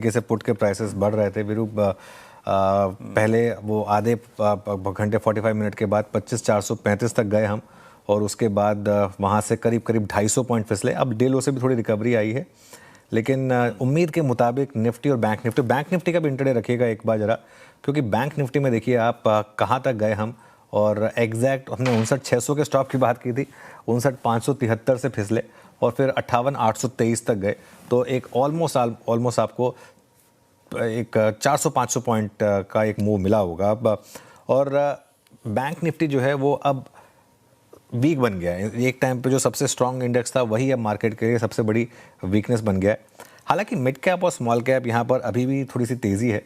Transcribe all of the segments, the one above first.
से पुट के प्राइसेस बढ़ रहे थे वीरू। पहले वो आधे घंटे 45 मिनट के बाद 25,435 तक गए हम, और उसके बाद वहाँ से करीब करीब 250 पॉइंट फिसले। अब डे लो से भी थोड़ी रिकवरी आई है, लेकिन उम्मीद के मुताबिक निफ्टी और बैंक निफ्टी का भी इंटरडे रखिएगा एक बार ज़रा, क्योंकि बैंक निफ्टी में देखिए आप कहाँ तक गए हम, और एग्जैक्ट हमने 59,600 के स्टॉप की बात की थी, 59,573 से फिसले और फिर 58,823 तक गए। तो एक ऑलमोस्ट आपको एक 400-500 पॉइंट का एक मूव मिला होगा अब। और बैंक निफ्टी जो है वो अब वीक बन गया है। एक टाइम पे जो सबसे स्ट्रॉन्ग इंडेक्स था वही अब मार्केट के लिए सबसे बड़ी वीकनेस बन गया है। हालांकि मिड कैप और स्मॉल कैप यहाँ पर अभी भी थोड़ी सी तेज़ी है,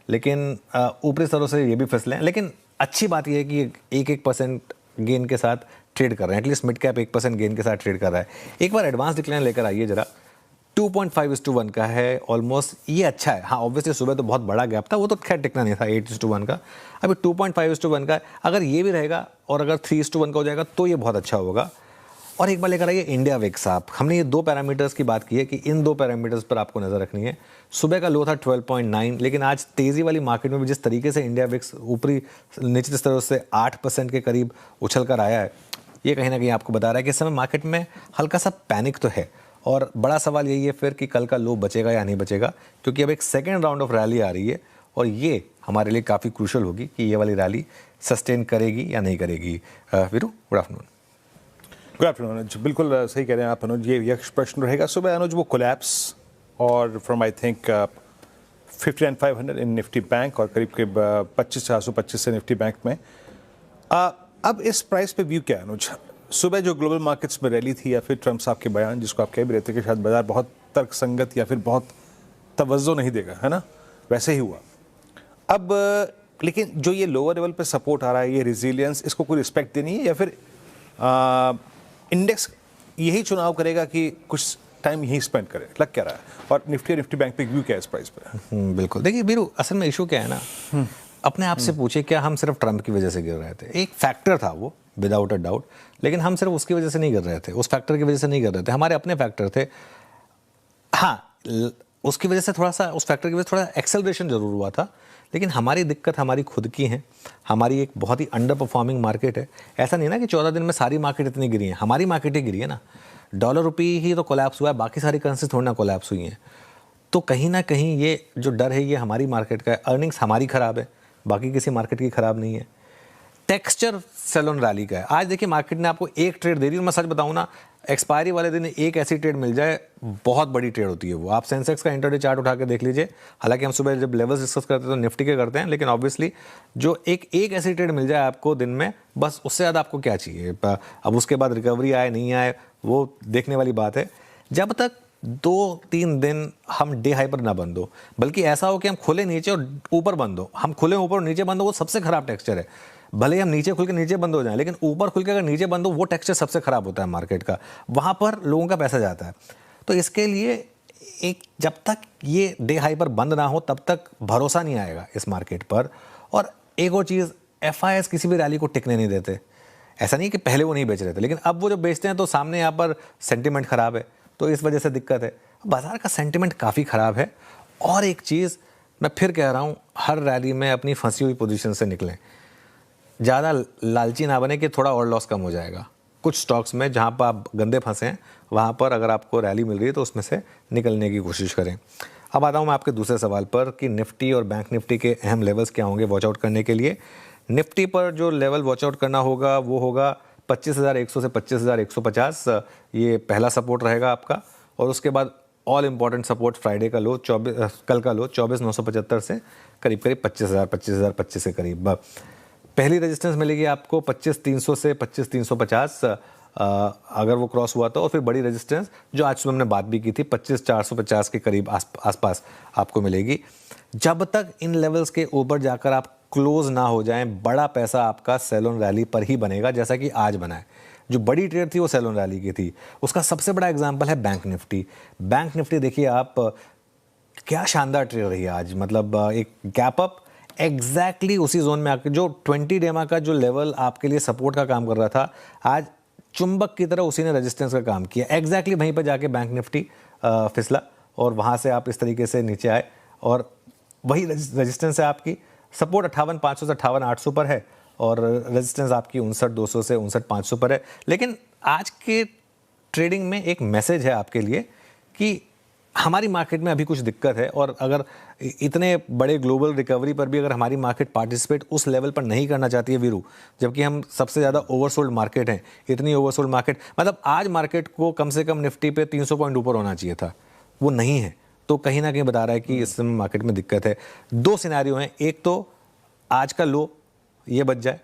लेकिन ऊपरी स्तरों से ये भी फिसले हैं। लेकिन अच्छी बात यह है कि 1% गेन के साथ ट्रेड कर रहे हैं। एटलीस्ट मिड कैप 1% गेन के साथ ट्रेड कर रहा है। एक बार एडवांस डिक्लाइन लेकर आइए जरा, 2.5:1 का है ऑलमोस्ट, ये अच्छा है। हाँ, ऑब्वियसली सुबह तो बहुत बड़ा गैप था, वो तो खैर टिकना नहीं था 8:1 का। अभी 2.5:1 का अगर ये भी रहेगा और अगर 3:1 का हो जाएगा तो ये बहुत अच्छा होगा। और एक बार लेकर आइए इंडिया विक्स आप। हमने ये दो पैरामीटर्स की बात की है कि इन दो पैरामीटर्स पर आपको नज़र रखनी है। सुबह का लो था 12.9, लेकिन आज तेज़ी वाली मार्केट में भी जिस तरीके से इंडिया विक्स ऊपरी निचले स्तरों से 8% के करीब उछल कर आया है, ये कहीं ना कहीं आपको बता रहा है कि इस समय मार्केट में हल्का सा पैनिक तो है। और बड़ा सवाल यही है फिर कि कल का लो बचेगा या नहीं बचेगा, क्योंकि अब एक सेकेंड राउंड ऑफ रैली आ रही है, और ये हमारे लिए काफ़ी क्रूशल होगी कि ये वाली रैली सस्टेन करेगी या नहीं करेगी। Veeru, good afternoon. Good afternoon Anuj, बिल्कुल सही कह रहे हैं आप अनुज। ये यक्ष प्रश्न रहेगा सुबह अनुज, वो कोलैप्स और from I think 59,500 in Nifty bank और करीब करीब 25,425 से निफ्टी बैंक में। अब इस प्राइस पे व्यू क्या है अनुज? सुबह जो ग्लोबल मार्केट्स में रैली थी, या फिर ट्रम्प साहब के बयान जिसको आप कह भी रहे थे कि शायद बाजार बहुत तर्कसंगत या फिर बहुत तवज्जो नहीं देगा, है ना, वैसे ही हुआ। अब लेकिन जो ये लोअर लेवल पे सपोर्ट आ रहा है, ये रिजिलियंस, इसको कोई रिस्पेक्ट देनी है, या फिर इंडेक्स यही चुनाव करेगा कि कुछ टाइम यही स्पेंड करे? लग क्या रहा है? और निफ्टी बैंक पे व्यू क्या है इस प्राइस पे? बिल्कुल, देखिए बीरू, असल में इशू क्या है ना, अपने आप से पूछिए, क्या हम सिर्फ ट्रम्प की वजह से गिर रहे थे? एक फैक्टर था वो, विदाउट अ डाउट, लेकिन हम सिर्फ उसकी वजह से नहीं गिर रहे थे, उस फैक्टर की वजह से नहीं गिर रहे थे, हमारे अपने फैक्टर थे। हाँ, उसकी वजह से थोड़ा सा, उस फैक्टर की वजह से थोड़ा एक्सेलरेशन जरूर हुआ था, लेकिन हमारी दिक्कत हमारी खुद की है। हमारी एक बहुत ही अंडर परफॉर्मिंग मार्केट है। ऐसा नहीं ना कि 14 दिन में सारी मार्केट इतनी गिरी है, हमारी मार्केट ही गिरी है ना। डॉलर रुपी ही तो कोलैप्स हुआ है, बाकी सारी करेंसी थोड़ी ना कोलैप्स हुई हैं। तो कहीं ना कहीं ये जो डर है ये हमारी मार्केट का है। अर्निंग्स हमारी ख़राब है, बाकी किसी मार्केट की ख़राब नहीं है। टेक्सचर सेल ऑन रैली का है। आज देखिए मार्केट ने आपको एक ट्रेड दे दी, और मैं सच बताऊं ना, एक्सपायरी वाले दिन एक ऐसी ट्रेड मिल जाए, बहुत बड़ी ट्रेड होती है वो। आप सेंसेक्स का इंटरडे चार्ट उठा के देख लीजिए। हालांकि हम सुबह जब लेवल्स डिस्कस करते हैं तो निफ्टी के करते हैं, लेकिन ऑब्वियसली जो एक ऐसी ट्रेड मिल जाए आपको दिन में, बस उससे ज़्यादा आपको क्या चाहिए। अब उसके बाद रिकवरी आए नहीं आए वो देखने वाली बात है। जब तक 2-3 दिन हम डे हाई पर ना बंद हो, बल्कि ऐसा हो कि हम खुले नीचे और ऊपर बंद हो, हम खुले ऊपर और नीचे बंद हो, वो सबसे खराब टेक्सचर है। भले हम नीचे खुल के नीचे बंद हो जाएं, लेकिन ऊपर खुल के अगर नीचे बंद हो, वो टेक्सचर सबसे खराब होता है मार्केट का। वहां पर लोगों का पैसा जाता है। तो इसके लिए एक, जब तक ये डे हाई पर बंद ना हो तब तक भरोसा नहीं आएगा इस मार्केट पर। और एक और चीज़, FIS किसी भी रैली को टिकने नहीं देते। ऐसा नहीं कि पहले वो नहीं बेच रहे थे, लेकिन अब वो जो बेचते हैं तो सामने यहाँ पर सेंटिमेंट खराब है, तो इस वजह से दिक्कत है। बाजार का सेंटिमेंट काफ़ी ख़राब है। और एक चीज़ मैं फिर कह रहा हूँ, हर रैली में अपनी फंसी हुई पोजीशन से निकलें। ज़्यादा लालची ना बने कि थोड़ा और लॉस कम हो जाएगा। कुछ स्टॉक्स में जहाँ पर आप गंदे फंसे हैं, वहाँ पर अगर आपको रैली मिल रही है तो उसमें से निकलने की कोशिश करें। अब आता हूँ मैं आपके दूसरे सवाल पर कि निफ्टी और बैंक निफ्टी के अहम लेवल्स क्या होंगे वॉच आउट करने के लिए। निफ्टी पर जो लेवल वॉच आउट करना होगा वो होगा 25,100 से 25,150। ये पहला सपोर्ट रहेगा आपका। और उसके बाद ऑल इंपॉर्टेंट सपोर्ट फ्राइडे का लो कल का लो 24,975 से करीब करीब 25,025 के करीब। पहली रेजिस्टेंस मिलेगी आपको 25,300 से 25,350 अगर वो क्रॉस हुआ तो। और फिर बड़ी रेजिस्टेंस जो आज सुबह हमने बात भी की थी 25,450 के करीब आसपास आपको मिलेगी। जब तक इन लेवल्स के ऊपर जाकर आप क्लोज ना हो जाएं, बड़ा पैसा आपका सेल ऑन रैली पर ही बनेगा, जैसा कि आज बना है। जो बड़ी ट्रेड थी वो सेल ऑन रैली की थी। उसका सबसे बड़ा एग्जांपल है बैंक निफ्टी। बैंक निफ्टी देखिए आप, क्या शानदार ट्रेड रही है आज। मतलब एक गैप अप एग्जैक्टली उसी जोन में आकर, जो 20 डेमा का जो लेवल आपके लिए सपोर्ट का काम कर रहा था, आज चुंबक की तरह उसी ने रेजिस्टेंस का काम किया। एग्जैक्टली वहीं पर जाके बैंक निफ्टी फिसला और वहाँ से आप इस तरीके से नीचे आए। और वही रेजिस्टेंस है आपकी। सपोर्ट 58,500 से 58,800 पर है और रेजिस्टेंस आपकी 59,200 से 59,500 पर है। लेकिन आज के ट्रेडिंग में एक मैसेज है आपके लिए कि हमारी मार्केट में अभी कुछ दिक्कत है, और अगर इतने बड़े ग्लोबल रिकवरी पर भी अगर हमारी मार्केट पार्टिसिपेट उस लेवल पर नहीं करना चाहती है वीरू, जबकि हम सबसे ज़्यादा ओवरसोल्ड मार्केट हैं, इतनी ओवरसोल्ड मार्केट, मतलब आज मार्केट को कम से कम निफ्टी पे 300 पॉइंट ऊपर होना चाहिए था, वो नहीं है। तो कहीं ना कहीं बता रहा है कि इस समय मार्केट में दिक्कत है। दो सिनेरियो हैं, एक तो आज का लो ये बच जाए,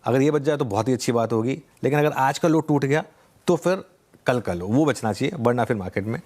अगर ये बच जाए तो बहुत ही अच्छी बात होगी, लेकिन अगर आज का लो टूट गया तो फिर कल का लो वो बचना चाहिए, वरना फिर मार्केट में